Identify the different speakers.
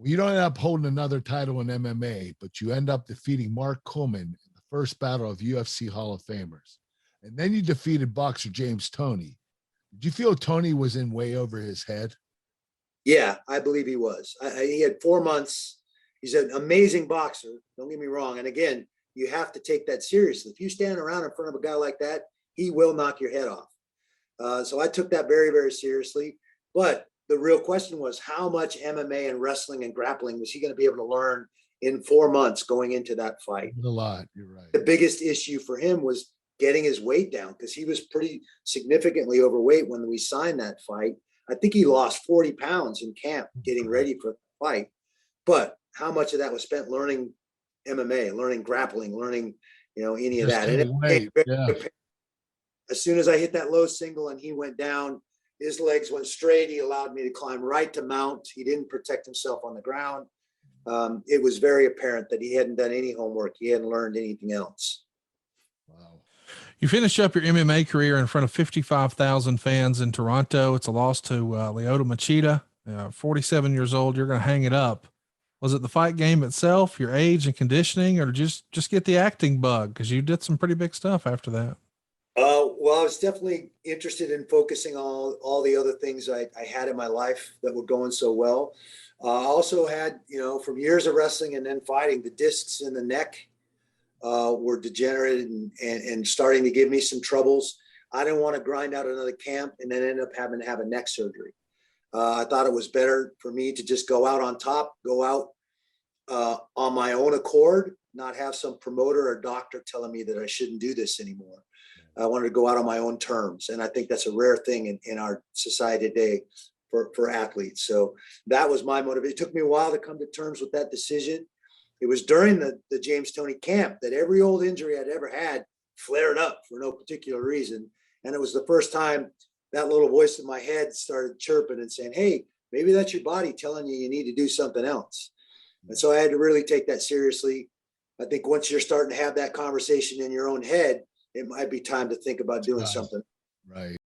Speaker 1: Well, you don't end up holding another title in MMA, but you end up defeating Mark Coleman in the first battle of UFC Hall of Famers. And then you defeated boxer James Toney. Did you feel Toney was in way over his head?
Speaker 2: Yeah, I believe he was. He had 4 months. He's an amazing boxer. Don't get me wrong. And again, you have to take that seriously. If you stand around in front of a guy like that, he will knock your head off. So I took that very, very seriously. But the real question was, how much MMA and wrestling and grappling was he going to be able to learn in 4 months going into that fight?
Speaker 1: A lot. You're right.
Speaker 2: The biggest issue for him was getting his weight down, because he was pretty significantly overweight when we signed that fight. I think he lost 40 pounds in camp getting ready for the fight. But how much of that was spent learning MMA, learning grappling, learning, any of that? And as soon as I hit that low single and he went down, his legs went straight. He allowed me to climb right to mount. He didn't protect himself on the ground. It was very apparent that he hadn't done any homework. He hadn't learned anything else.
Speaker 3: Wow. You finish up your MMA career in front of 55,000 fans in Toronto. It's a loss to Lyoto Machida, 47 years old. You're going to hang it up. Was it the fight game itself, your age and conditioning, or just get the acting bug? Because you did some pretty big stuff after that.
Speaker 2: Well, I was definitely interested in focusing on all the other things I had in my life that were going so well. I also had, from years of wrestling and then fighting, the discs in the neck were degenerated and starting to give me some troubles. I didn't want to grind out another camp and then end up having to have a neck surgery. I thought it was better for me to just go out on top, go out on my own accord, not have some promoter or doctor telling me that I shouldn't do this anymore. I wanted to go out on my own terms. And I think that's a rare thing in our society today for athletes. So that was my motivation. It took me a while to come to terms with that decision. It was during the James Toney camp that every old injury I'd ever had flared up for no particular reason. And it was the first time that little voice in my head started chirping and saying, hey, maybe that's your body telling you need to do something else. And so I had to really take that seriously. I think once you're starting to have that conversation in your own head, it might be time to think about doing something.
Speaker 1: Right.